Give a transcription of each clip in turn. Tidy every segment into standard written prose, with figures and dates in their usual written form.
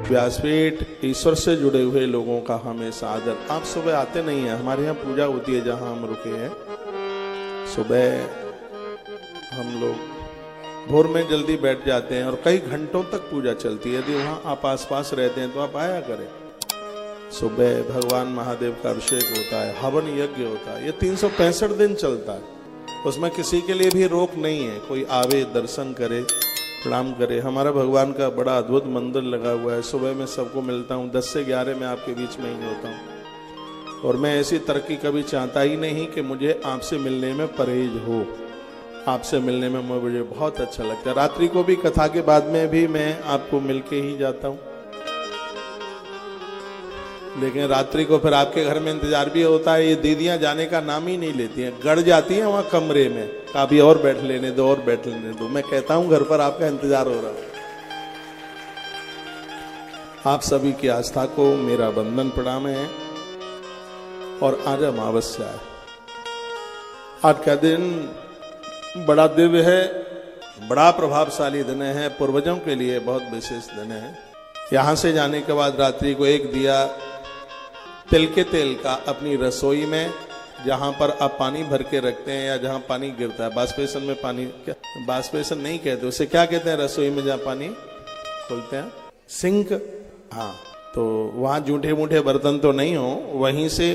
व्यासपीठ ईश्वर से जुड़े हुए लोगों का हमेशा आदर। आप सुबह आते नहीं हैं, हमारे यहाँ पूजा होती है जहाँ हम रुके हैं। सुबह हम लोग भोर में जल्दी बैठ जाते हैं और कई घंटों तक पूजा चलती है। यदि वहाँ आप आसपास रहते हैं तो आप आया करें। सुबह भगवान महादेव का अभिषेक होता है, हवन यज्ञ होता है। ये 365 दिन चलता है, उसमें किसी के लिए भी रोक नहीं है। कोई आवे, दर्शन करे, प्रणाम करे। हमारा भगवान का बड़ा अद्भुत मंदिर लगा हुआ है। सुबह में सबको मिलता हूँ, 10 से 11 में आपके बीच में ही होता हूँ। और मैं ऐसी तरक्की कभी चाहता ही नहीं कि मुझे आपसे मिलने में परहेज हो। आपसे मिलने में मुझे बहुत अच्छा लगता है। रात्रि को भी कथा के बाद में भी मैं आपको मिलके ही जाता हूँ, लेकिन रात्रि को फिर आपके घर में इंतजार भी होता है। ये दीदियां जाने का नाम ही नहीं लेती हैं, गड़ जाती हैं वहां कमरे में, अभी और बैठ लेने दो और बैठ लेने दो। मैं कहता हूं घर पर आपका इंतजार हो रहा है। आप सभी की आस्था को मेरा वंदन प्रणाम है। और आज अमावस्या है। आज का दिन बड़ा दिव्य है, बड़ा प्रभावशाली दिन है, पूर्वजों के लिए बहुत विशेष दिन है। यहां से जाने के बाद रात्रि को एक दिया तिल के तेल का अपनी रसोई में, जहां पर आप पानी भर के रखते हैं या जहां पानी गिरता है, बाष्पेशन में पानी, बाष्पेशन नहीं कहते, उसे क्या कहते हैं रसोई में जहां पानी खोलते हैं, सिंक। हाँ, तो वहां जूठे मूठे बर्तन तो नहीं हो, वहीं से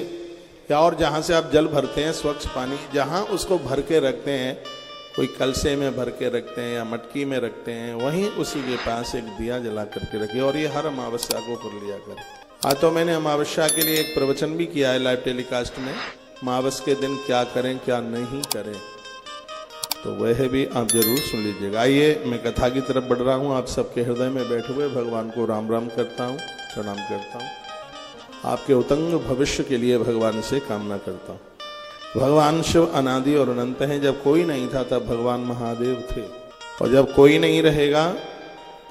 या और जहां से आप जल भरते हैं स्वच्छ पानी, जहां उसको भर के रखते हैं, कोई कलसे में भर के रखते हैं या मटकी में रखते हैं, वहीं उसी के पास एक दिया जला करके रखिए। और ये हर अमावस्या को कर लिया करें। आज तो मैंने अमावस्या के लिए एक प्रवचन भी किया है लाइव टेलीकास्ट में, अमावस्या के दिन क्या करें क्या नहीं करें, तो वह भी आप जरूर सुन लीजिएगा। आइए मैं कथा की तरफ बढ़ रहा हूँ। आप सबके हृदय में बैठे हुए भगवान को राम राम करता हूँ, प्रणाम करता हूँ। आपके उत्तंग भविष्य के लिए भगवान से कामना करता हूँ। भगवान शिव अनादि और अनंत हैं। जब कोई नहीं था तब भगवान महादेव थे, और जब कोई नहीं रहेगा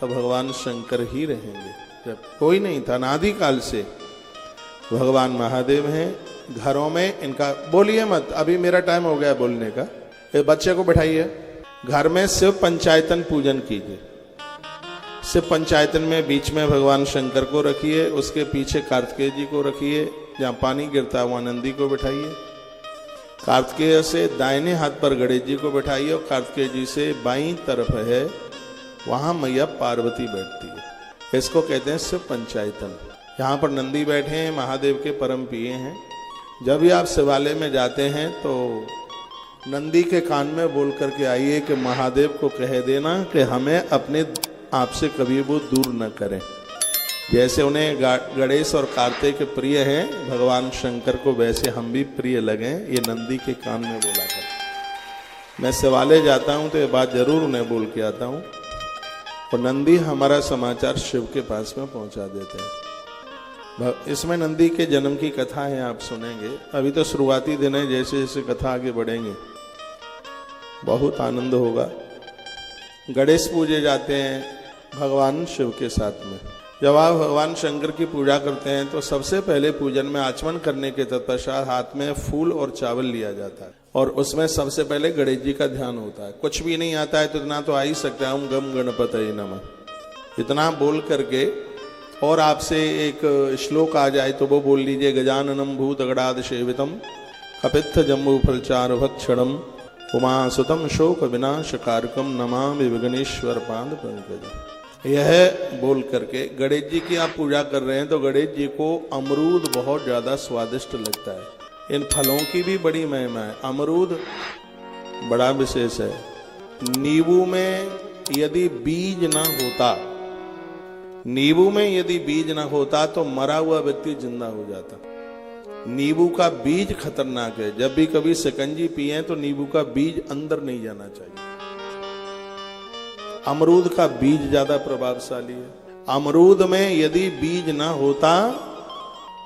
तब भगवान शंकर ही रहेंगे। जब कोई नहीं था, अनादि काल से भगवान महादेव हैं। घरों में इनका बोलिए मत, अभी मेरा टाइम हो गया बोलने का। ये बच्चे को बैठाइए। घर में शिव पंचायतन पूजन कीजिए। शिव पंचायतन में बीच में भगवान शंकर को रखिए, उसके पीछे कार्तिकेय जी को रखिए, जहाँ पानी गिरता है वहाँ नंदी को बैठाइए। कार्तिकेय से दाहिने हाथ पर गणेश जी को बैठाइए, और कार्तिकेय जी से बाईं तरफ है वहाँ मैया पार्वती बैठती है। इसको कहते हैं शिव पंचायतन। यहाँ पर नंदी बैठे हैं, महादेव के परम प्रिय हैं। जब भी आप शिवालय में जाते हैं तो नंदी के कान में बोल करके आइए कि महादेव को कह देना कि हमें अपने आप से कभी वो दूर न करें। जैसे उन्हें गणेश और कार्तिक के प्रिय हैं भगवान शंकर को, वैसे हम भी प्रिय लगें, ये नंदी के कान में बोला कर। मैं शिवालय जाता हूँ तो ये बात जरूर उन्हें बोल के आता हूँ, और नंदी हमारा समाचार शिव के पास में पहुंचा देते हैं। इसमें नंदी के जन्म की कथा है, आप सुनेंगे। अभी तो शुरुआती दिन है, जैसे जैसे कथा आगे बढ़ेंगे बहुत आनंद होगा। गणेश पूजे जाते हैं भगवान शिव के साथ में। जब आप भगवान शंकर की पूजा करते हैं तो सबसे पहले पूजन में आचमन करने के तत्पश्चात हाथ में फूल और चावल लिया जाता है, और उसमें सबसे पहले गणेश जी का ध्यान होता है। कुछ भी नहीं आता है तो इतना तो आ ही सकता है, ओम गम गणपतये नमः, इतना बोल करके। और आपसे एक श्लोक आ जाए तो वो बोल लीजिए, गजाननम भूतगणाद सेवितम कपित्थ जम्बू फलचार भक्षणम उमासुतम शोक विनाशकारकम नमामि विघ्नेश्वर पाद पंकज। यह बोल करके गणेश जी की आप पूजा कर रहे हैं तो गणेश जी को अमरूद बहुत ज्यादा स्वादिष्ट लगता है। इन फलों की भी बड़ी महिमा है। अमरूद बड़ा विशेष है। नींबू में यदि बीज ना होता, नींबू में यदि बीज ना होता तो मरा हुआ व्यक्ति जिंदा हो जाता। नींबू का बीज खतरनाक है। जब भी कभी शिकंजी पिए तो नींबू का बीज अंदर नहीं जाना चाहिए। अमरूद का बीज ज्यादा प्रभावशाली है। अमरूद में यदि बीज ना होता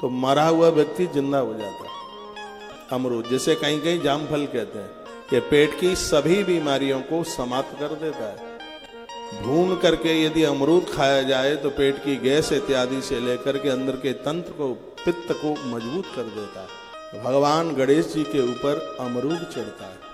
तो मरा हुआ व्यक्ति जिंदा हो जाता। अमरूद, जिसे कहीं कहीं जामफल कहते हैं, ये पेट की सभी बीमारियों को समाप्त कर देता है। भून करके यदि अमरूद खाया जाए तो पेट की गैस इत्यादि से लेकर के अंदर के तंत्र को, पित्त को मजबूत कर देता है। भगवान गणेश जी के ऊपर अमरूद चढ़ता है।